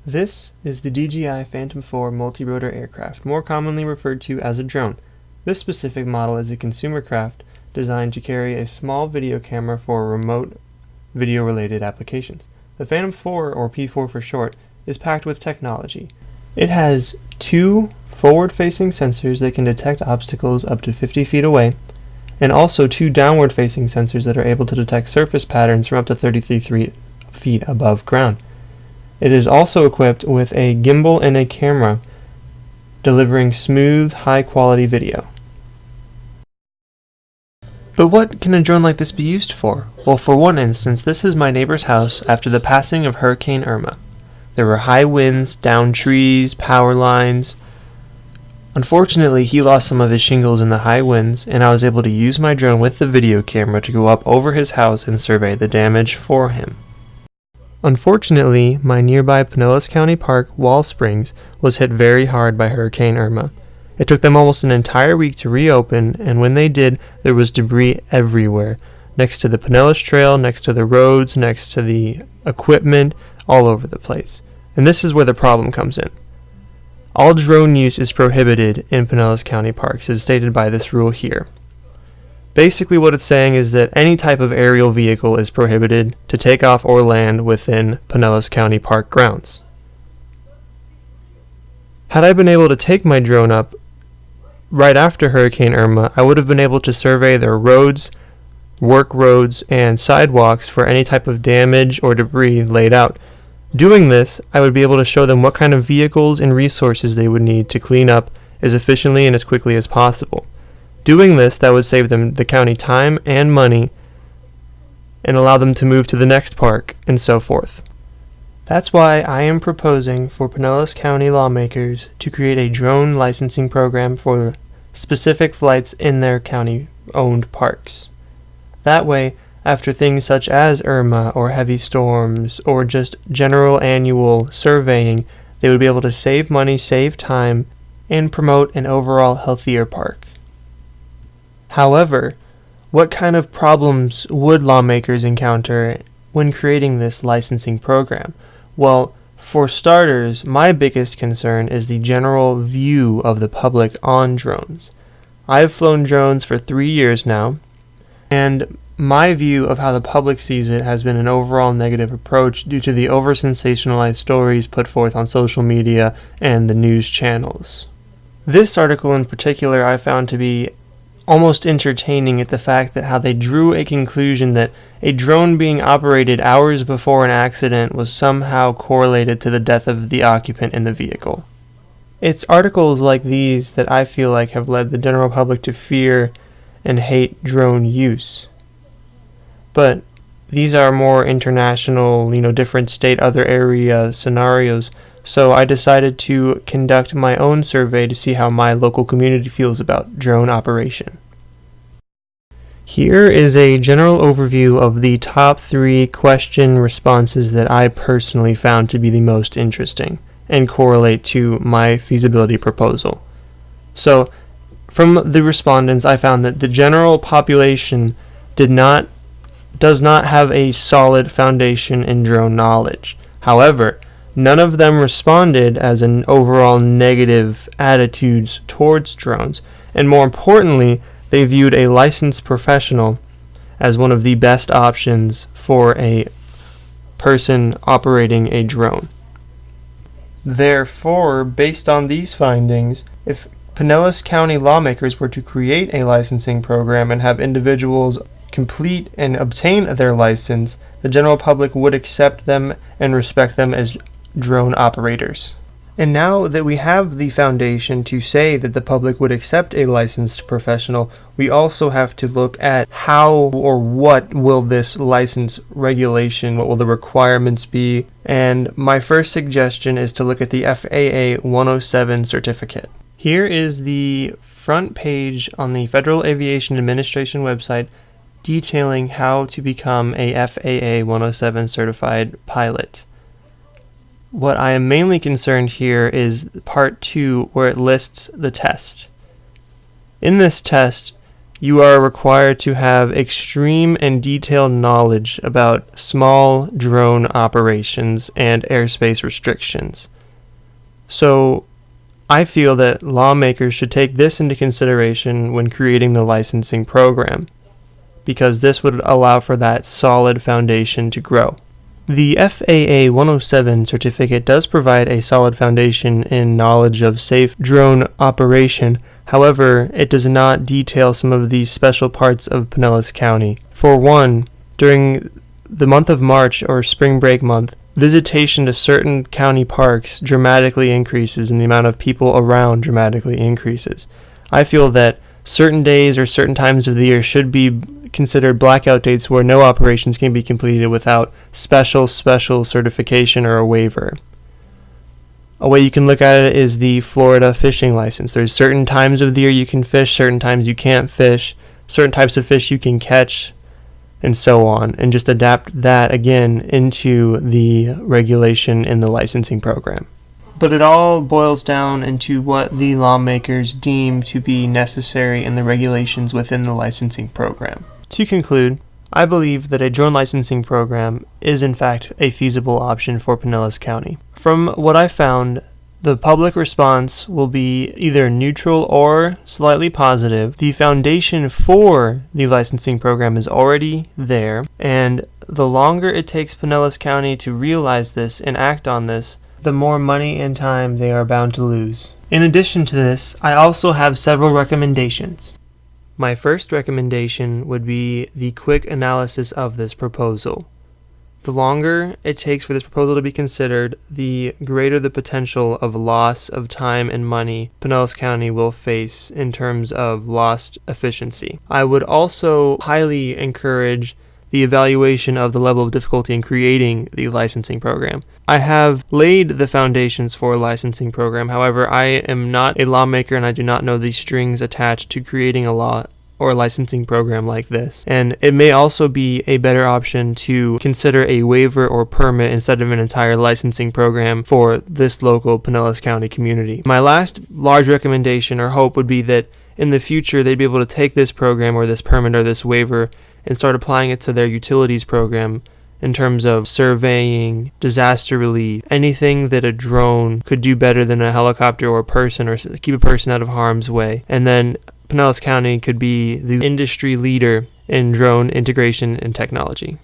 This is the DJI Phantom 4 multi-rotor aircraft, more commonly referred to as a drone. This specific model is a consumer craft designed to carry a small video camera for remote video-related applications. The Phantom 4, or P4 for short, is packed with technology. It has two forward-facing sensors that can detect obstacles up to 50 feet away, and also two downward-facing sensors that are able to detect surface patterns from up to 33 feet above ground. It is also equipped with a gimbal and a camera, delivering smooth, high-quality video. But what can a drone like this be used for? Well, for one instance, this is my neighbor's house after the passing of Hurricane Irma. There were high winds, downed trees, power lines. Unfortunately, he lost some of his shingles in the high winds, and I was able to use my drone with the video camera to go up over his house and survey the damage for him. Unfortunately, my nearby Pinellas County Park, Wall Springs, was hit very hard by Hurricane Irma. It took them almost an entire week to reopen, and when they did, there was debris everywhere. Next to the Pinellas Trail, next to the roads, next to the equipment, all over the place. And this is where the problem comes in. All drone use is prohibited in Pinellas County Parks, as stated by this rule here. Basically what it's saying is that any type of aerial vehicle is prohibited to take off or land within Pinellas County Park grounds. Had I been able to take my drone up right after Hurricane Irma, I would have been able to survey their roads, work roads, and sidewalks for any type of damage or debris laid out. Doing this, I would be able to show them what kind of vehicles and resources they would need to clean up as efficiently and as quickly as possible. Doing this, that would save them the county time and money and allow them to move to the next park and so forth. That's why I am proposing for Pinellas County lawmakers to create a drone licensing program for specific flights in their county-owned parks. That way, after things such as Irma or heavy storms or just general annual surveying, they would be able to save money, save time, and promote an overall healthier park. However, what kind of problems would lawmakers encounter when creating this licensing program? Well, for starters, my biggest concern is the general view of the public on drones. I've flown drones for 3 years now, and my view of how the public sees it has been an overall negative approach due to the over-sensationalized stories put forth on social media and the news channels. This article in particular I found to be almost entertaining at the fact that how they drew a conclusion that a drone being operated hours before an accident was somehow correlated to the death of the occupant in the vehicle. It's articles like these that I feel like have led the general public to fear and hate drone use. But these are more international, different state, other area scenarios. So I decided to conduct my own survey to see how my local community feels about drone operation. Here is a general overview of the top 3 question responses that I personally found to be the most interesting and correlate to my feasibility proposal. So, from the respondents, I found that the general population does not have a solid foundation in drone knowledge. However, none of them responded as an overall negative attitudes towards drones, and more importantly, they viewed a licensed professional as one of the best options for a person operating a drone. Therefore, based on these findings, if Pinellas County lawmakers were to create a licensing program and have individuals complete and obtain their license, the general public would accept them and respect them as drone operators. And now that we have the foundation to say that the public would accept a licensed professional, we also have to look at how or what will this license regulation, what will the requirements be, and my first suggestion is to look at the FAA 107 certificate. Here is the front page on the Federal Aviation Administration website detailing how to become a FAA 107 certified pilot. What I am mainly concerned here is part 2, where it lists the test. In this test, you are required to have extreme and detailed knowledge about small drone operations and airspace restrictions. So I feel that lawmakers should take this into consideration when creating the licensing program, because this would allow for that solid foundation to grow. The FAA 107 certificate does provide a solid foundation in knowledge of safe drone operation. However, it does not detail some of the special parts of Pinellas County. For one, during the month of March, or spring break month, visitation to certain county parks dramatically increases and the amount of people around dramatically increases. I feel that certain days or certain times of the year should be considered blackout dates where no operations can be completed without special certification or a waiver. A way you can look at it is the Florida fishing license. There's certain times of the year you can fish, certain times you can't fish, certain types of fish you can catch, and so on, and just adapt that again into the regulation in the licensing program. But it all boils down into what the lawmakers deem to be necessary in the regulations within the licensing program. To conclude, I believe that a drone licensing program is in fact a feasible option for Pinellas County. From what I found, the public response will be either neutral or slightly positive. The foundation for the licensing program is already there, and the longer it takes Pinellas County to realize this and act on this, the more money and time they are bound to lose. In addition to this, I also have several recommendations. My first recommendation would be the quick analysis of this proposal. The longer it takes for this proposal to be considered, the greater the potential of loss of time and money Pinellas County will face in terms of lost efficiency. I would also highly encourage the evaluation of the level of difficulty in creating the licensing program. I have laid the foundations for a licensing program. However, I am not a lawmaker and I do not know the strings attached to creating a law or a licensing program like this. And it may also be a better option to consider a waiver or permit instead of an entire licensing program for this local Pinellas County community. My last large recommendation or hope would be that in the future they'd be able to take this program or this permit or this waiver and start applying it to their utilities program in terms of surveying, disaster relief, anything that a drone could do better than a helicopter or a person, or keep a person out of harm's way. And then Pinellas County could be the industry leader in drone integration and technology.